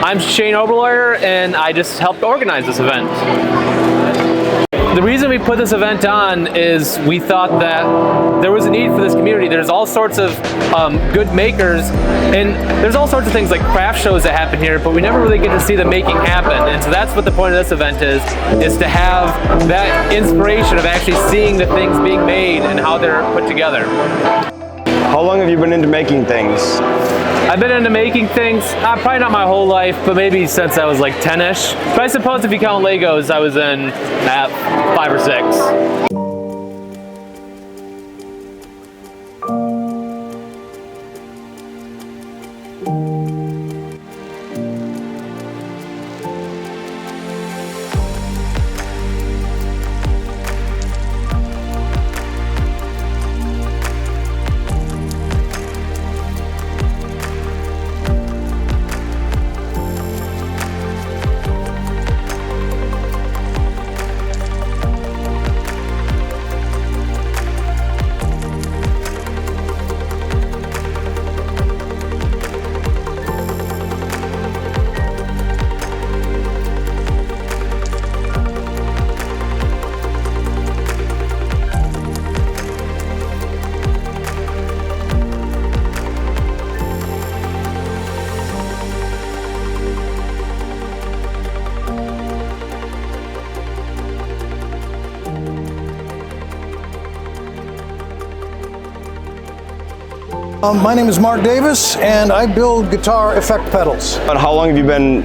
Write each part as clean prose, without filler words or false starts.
I'm Shane Oberlawyer, and I just helped organize this event. The reason we put this event on is we thought that there was a need for this community. There's all sorts of good makers, and there's all sorts of things like craft shows that happen here, but we never really get to see the making happen. And so that's what the point of this event is to have that inspiration of actually seeing the things being made and how they're put together. How long have you been into making things? I've been into making things, probably not my whole life, but maybe since I was like 10-ish. But I suppose if you count Legos, I was in at 5 or 6. My name is Mark Davis, and I build guitar effect pedals. And how long have you been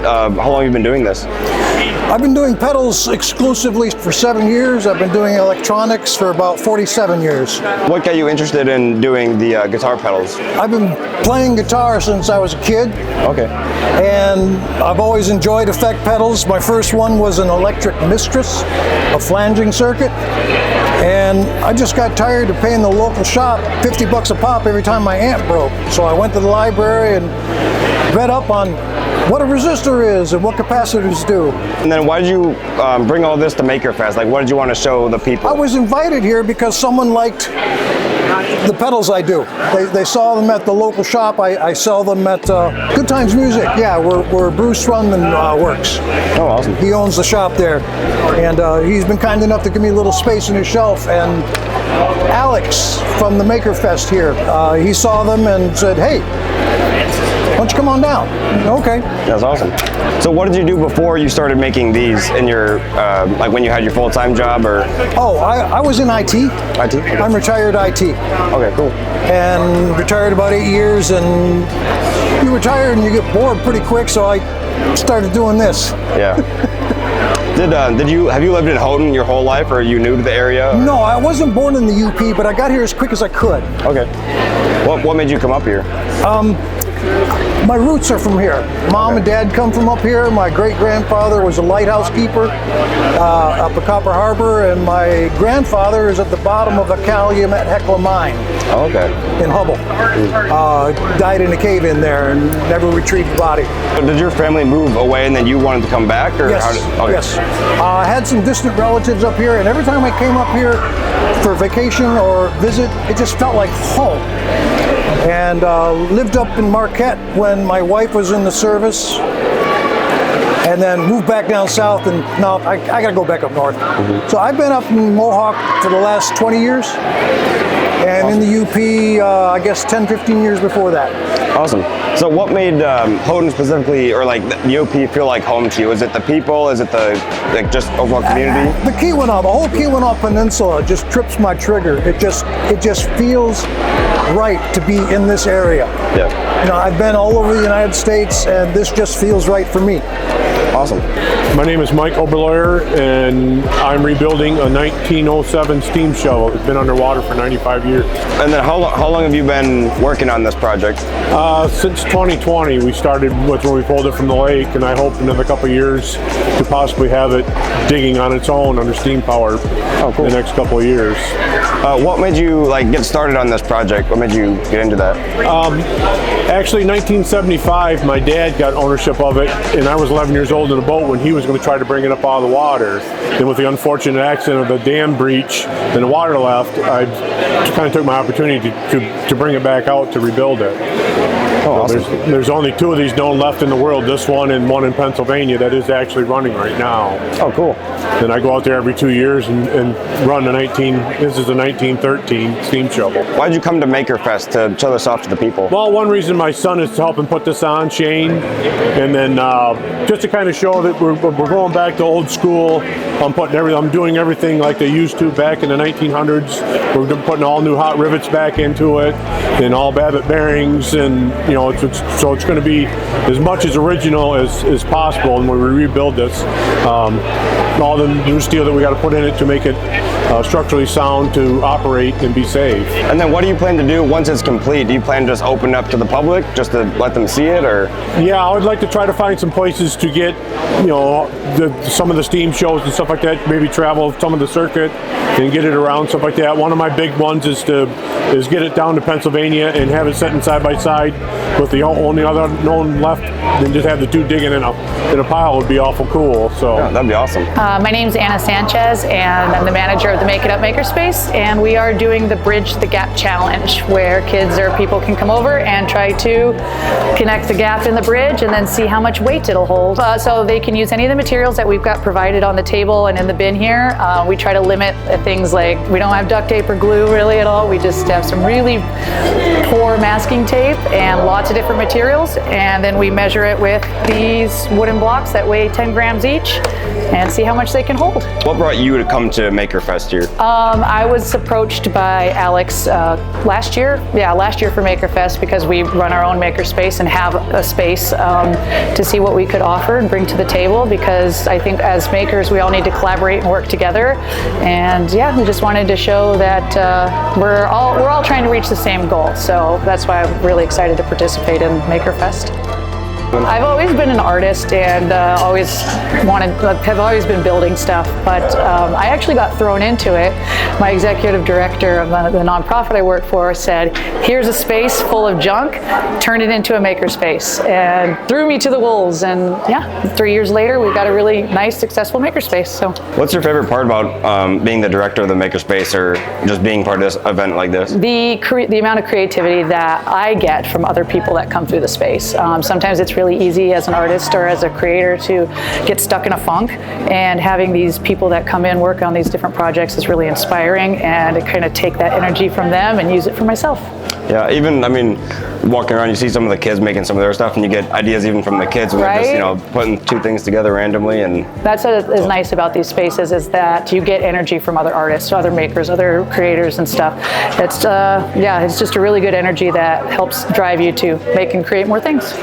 doing this? I've been doing pedals exclusively for 7 years. I've been doing electronics for about 47 years. What got you interested in doing the guitar pedals? I've been playing guitar since I was a kid. Okay. And I've always enjoyed effect pedals. My first one was an Electric Mistress, a flanging circuit. And I just got tired of paying the local shop 50 bucks a pop every time my amp broke. So I went to the library and read up on what a resistor is and what capacitors do. And then why did you bring all this to MakerFest? Like, what did you want to show the people? I was invited here because someone liked the pedals I do. They saw them at the local shop. I sell them at Good Times Music. Yeah, where Bruce Runman works. Oh, awesome. He owns the shop there. And he's been kind enough to give me a little space in his shelf. And Alex from the MakerFest here, he saw them and said, hey, why don't you come on down? Okay. That's awesome. So what did you do before you started making these in your, like when you had your full-time job or? Oh, I was in IT. IT? Okay. I'm retired IT. Okay, cool. And retired about 8 years, and you retire and you get bored pretty quick, so I started doing this. Yeah. Have you lived in Houghton your whole life, or are you new to the area? No, I wasn't born in the UP, but I got here as quick as I could. Okay. What made you come up here? My roots are from here. Mom and Dad come from up here. My great-grandfather was a lighthouse keeper up at Copper Harbor, and my grandfather is at the bottom of the Calumet Hecla mine. Oh, okay. In Hubble. Died in a cave in there and never retrieved the body. So did your family move away and then you wanted to come back? Or yes. Okay. Yes. I had some distant relatives up here, and every time I came up here for vacation or visit, it just felt like home. And lived up in Marquette when my wife was in the service, and then moved back down south, and now I gotta go back up north. Mm-hmm. So I've been up in Mohawk for the last 20 years, and awesome. In the UP, I guess 10, 15 years before that. Awesome. So what made Houghton specifically, or like the UP, feel like home to you? Is it the people? Is it the just overall community? The Keweenaw, the whole Keweenaw Peninsula just trips my trigger. It just feels right to be in this area. Yeah. You know, I've been all over the United States, and this just feels right for me. Awesome. My name is Mike Oberlawyer, and I'm rebuilding a 1907 steam shovel. It's been underwater for 95 years. And then how long have you been working on this project? Since 2020, we started with when we pulled it from the lake, and I hope in another couple of years to possibly have it digging on its own under steam power in the next couple of years. What made you get started on this project? What made you get into that? Actually, 1975, my dad got ownership of it, and I was 11 years old in a boat when he was going to try to bring it up out of the water. Then with the unfortunate accident of the dam breach and the water left, I kind of took my opportunity to bring it back out to rebuild it. Oh, Oh, So awesome. there's only 2 of these known left in the world, this one and one in Pennsylvania that is actually running right now. Oh, cool. And I go out there every 2 years and run this is a 1913 steam shovel. Why'd you come to MakerFest to show this off to the people? Well, one reason my son is helping put this on, Shane, and then just to kind of show that we're going back to old school. I'm doing everything like they used to back in the 1900s. We're putting all new hot rivets back into it, and all Babbitt bearings, and so it's going to be as much as original as possible. And when we rebuild this, all the new steel that we got to put in it to make it structurally sound to operate and be safe. And then what do you plan to do once it's complete? Do you plan to just open up to the public just to let them see it, or? Yeah, I would like to try to find some places to get, some of the steam shows and stuff like that. Maybe travel some of the circuit and get it around, stuff like that. One of my big ones is get it down to Pennsylvania and have it sitting side by side with the only other known left, and just have the 2 digging in a pile would be awful cool. So Yeah, that'd be awesome. My name's Anna Sanchez, and I'm the manager of the Make It Up Makerspace, and we are doing the Bridge the Gap Challenge, where people can come over and try to connect the gap in the bridge and then see how much weight it'll hold. So they can use any of the materials that we've got provided on the table and in the bin here. We try to limit things like, we don't have duct tape or glue really at all. We just have some really poor masking tape and lots of different materials, and then we measure it with these wooden blocks that weigh 10 grams each and see how much they can hold. What brought you to come to MakerFest here? I was approached by Alex last year for MakerFest, because we run our own makerspace and have a space to see what we could offer and bring to the table, because I think as makers we all need to collaborate and work together, and we just wanted to show that we're all trying to reach the same goal. So that's why I'm really excited to participate in MakerFest. I've always been an artist and have always been building stuff, but I actually got thrown into it. My executive director of the nonprofit I work for said, here's a space full of junk, turn it into a makerspace, and threw me to the wolves. And 3 years later, we've got a really nice, successful makerspace. So, What's your favorite part about being the director of the Makerspace, or just being part of this event like this? the amount of creativity that I get from other people that come through the space. Sometimes it's really easy as an artist or as a creator to get stuck in a funk, and having these people that come in, work on these different projects is really inspiring, and to kind of take that energy from them and use it for myself. Yeah, walking around, you see some of the kids making some of their stuff, and you get ideas even from the kids when they're just, putting 2 things together randomly. And that's what is nice about these spaces, is that you get energy from other artists, other makers, other creators and stuff. It's just a really good energy that helps drive you to make and create more things.